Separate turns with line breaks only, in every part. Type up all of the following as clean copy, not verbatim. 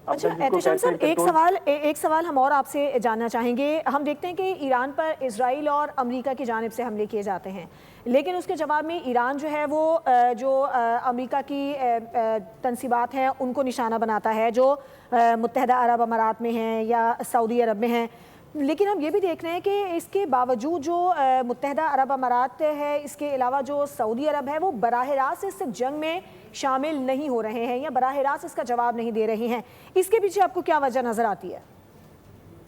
اچھا احتشام صاحب، ایک سوال ہم اور آپ سے جاننا چاہیں گے. ہم دیکھتے ہیں کہ ایران پر اسرائیل اور امریکہ کی جانب سے حملے کیے جاتے ہیں، لیکن اس کے جواب میں ایران جو ہے وہ جو امریکہ کی تنصیبات ہیں ان کو نشانہ بناتا ہے، جو متحدہ عرب امارات میں ہیں یا سعودی عرب میں ہیں. لیکن ہم یہ بھی دیکھ رہے ہیں کہ اس کے باوجود جو متحدہ عرب امارات ہے، اس کے علاوہ جو سعودی عرب ہے، وہ براہ راست اس جنگ میں شامل نہیں ہو رہے ہیں یا براہ راست اس کا جواب نہیں دے رہے ہیں. اس کے پیچھے آپ کو کیا وجہ نظر آتی ہے؟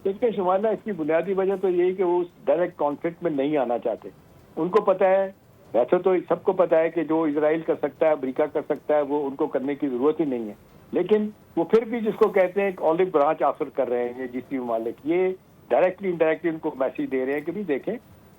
دیکھیں شمالہ، اس کی بنیادی وجہ تو یہی کہ وہ ڈائریکٹ کانفلکٹ میں نہیں آنا چاہتے. ان کو پتہ ہے، ویسے تو سب کو پتہ ہے کہ جو اسرائیل کر سکتا ہے، امریکہ کر سکتا ہے، وہ ان کو کرنے کی ضرورت ہی نہیں ہے. لیکن وہ پھر بھی جس کو کہتے ہیں ایک اولیو برانچ آفر کر رہے ہیں جس کی ممالک، یہ ڈائریکٹلی انڈائریکٹلی ان کو میسج دے رہے ہیں کہ بھی دیکھیں،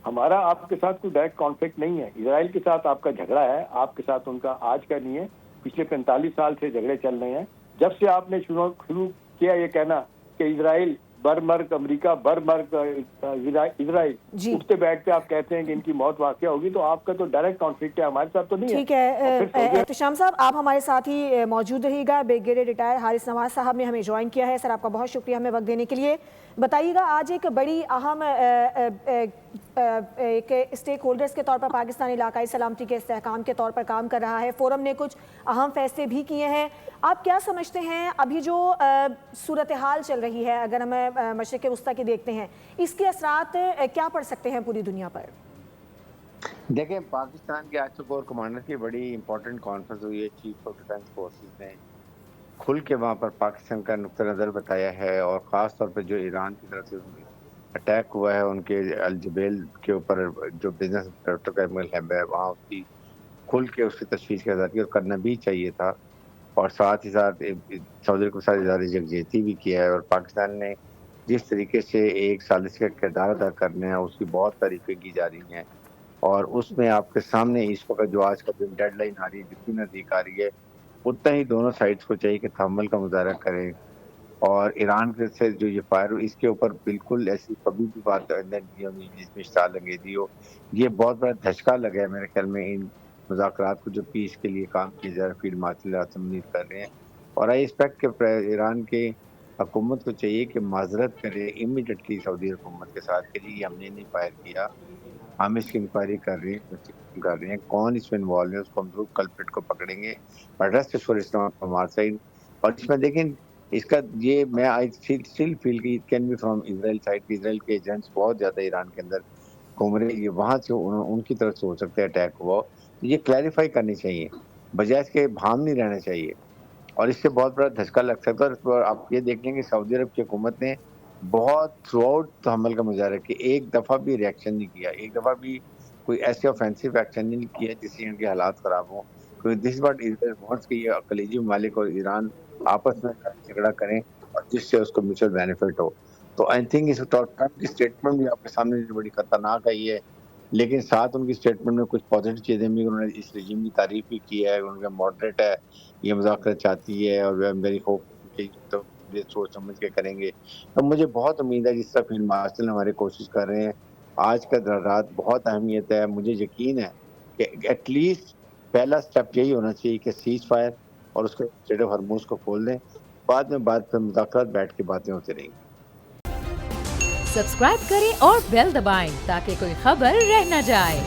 ہمارا آپ کے ساتھ کوئی ڈائریکٹ کانفلکٹ نہیں ہے. اسرائیل کے ساتھ آپ کا جھگڑا ہے، آپ کے ساتھ ان کا آج کا نہیں ہے، پچھلے 45 سال سے جھگڑے چل رہے ہیں. جب سے آپ نے شروع کیا یہ کہنا کہ اسرائیل برمرگ، امریکہ برمرگ اسرائیل، اٹھتے بیٹھتے آپ کہتے ہیں کہ ان کی موت واقع ہوگی، تو آپ کا تو ڈائریکٹ کانفلکٹ ہے، ہمارے ساتھ تو نہیں ہے.
ٹھیک ہے احتشام صاحب، آپ ہمارے ساتھ ہی موجود رہیے گا. بریگیڈیئر ریٹائر حارث نواز صاحب نے ہمیں جوائن کیا ہے. سر آپ کا بہت شکریہ ہمیں وقت دینے کے لیے. بتائیے گا، آج ایک بڑی اہم ایک اسٹیک ہولڈرز کے طور پر پاکستان علاقائی سلامتی کے استحکام کے طور پر کام کر رہا ہے. فورم نے کچھ اہم فیصلے بھی کیے ہیں. آپ کیا سمجھتے ہیں ابھی جو صورتحال چل رہی ہے، اگر ہم مشرق وسطیٰ کی دیکھتے ہیں، اس کے اثرات کیا پڑ سکتے ہیں پوری دنیا پر؟
دیکھیں، پاکستان کے آج کور کمانڈر کی بڑی امپورٹنٹ کانفرنس ہوئی ہے. چیف آف ڈیفنس فورسز نے کھل کے وہاں پر پاکستان کا نقطہ نظر بتایا ہے، اور خاص طور پہ جو ایران کی طرف سے اٹیک ہوا ہے ان کے الجبیل کے اوپر، جو بزنس پیٹروکیمیکل ہب ہے وہاں، اس کی کھل کے اس کی تشویش کی آزادی اور کرنا بھی چاہیے تھا. اور ساتھ ہی ساتھ سعودی عرب کے ساتھ ادارے یکجہتی بھی کیا ہے. اور پاکستان نے جس طریقے سے ایک سازش کا کردار ادا کرنے ہیں، اس کی بہت تعریفیں کی جا رہی ہیں. اور اس میں آپ کے سامنے اس وقت جو آج کا دن ڈیڈ لائن آ رہی ہے، جتنی نزدیک آ رہی ہے، اتنا ہی دونوں سائڈز کو چاہیے کہ تحمل کا مظاہرہ کریں. اور ایران سے جو یہ فائر، اس کے اوپر بالکل ایسی کبھی بھی بات نہیں ہونی جس میں اشتعال انگیزی ہو. یہ بہت بڑا دھچکا لگا ہے میرے خیال میں ان مذاکرات کو، جو پیس کے لیے کام کیے جا رہے ہیں، فیلڈ مارشل امید کر رہے ہیں. اور آئی ایکسپیکٹ کہ ایران کے حکومت کو چاہیے کہ معذرت کرے امیڈیٹلی سعودی حکومت کے ساتھ کہ جی ہم نے نہیں فائر کیا، ہم اس کی انکوائری کر رہے ہیں کون اس میں انوالو ہے، اس کو ہم ضرور کلپریٹ کو پکڑیں گے. ریسٹ ایشور اسلام ہمارے سائڈ. اور اس میں دیکھیں، اس کا یہ میں اسٹل فیل کہ it can be from Israel side, کہ اسرائیل کے ایجنٹس بہت زیادہ ایران کے اندر گھوم رہے ہیں، یہ وہاں سے ان کی طرف سے ہو سکتا ہے اٹیک ہوا. یہ کلیریفائی کرنی چاہیے، بجائے اس کے بھام نہیں رہنا چاہیے. اور اس سے بہت بڑا دھچکا لگ سکتا ہے. اور آپ یہ دیکھ لیں کہ سعودی عرب کی حکومت نے بہت تھرو آؤٹ تحمل کا مظاہرہ کیا، ایک دفعہ بھی ریئیکشن نہیں کیا، ایک دفعہ بھی کوئی ایسے آفینسو ایکشن نہیں کیا جس سے ان کے حالات خراب ہوں. کیونکہ دس واٹ اسرائیل وانٹس کہ یہ خلیجی ممالک اور ایران آپس میں جھگڑا کریں اور جس سے اس کو میوچل بینیفٹ ہو. تو آئی تھنک اس ٹرمپ کی اسٹیٹمنٹ بھی آپ کے سامنے بڑی خطرناک آئی ہے، لیکن ساتھ ان کی اسٹیٹمنٹ میں کچھ پازیٹیو چیزیں بھی، انہوں نے اس رجیم کی تعریف بھی کی ہے، ان کا ماڈریٹ ہے، یہ مذاکرات چاہتی ہے، اور میری ہوپ کہ تو یہ سوچ سمجھ کے کریں گے. تو مجھے بہت امید ہے جس طرح فیلڈ مارشل ہمارے کوشش کر رہے ہیں. آج کا رات بہت اہمیت ہے. مجھے یقین ہے کہ ایٹ لیسٹ پہلا سٹیپ یہی ہونا چاہیے کہ سیز فائر اور اس کے اسٹریٹ آف ہرموز کو کھول دیں. بعد میں پہ مذاکرات بیٹھ کے باتیں ہوتی رہیں گی.
سبسکرائب کریں اور بیل دبائیں تاکہ کوئی خبر رہ نہ جائے.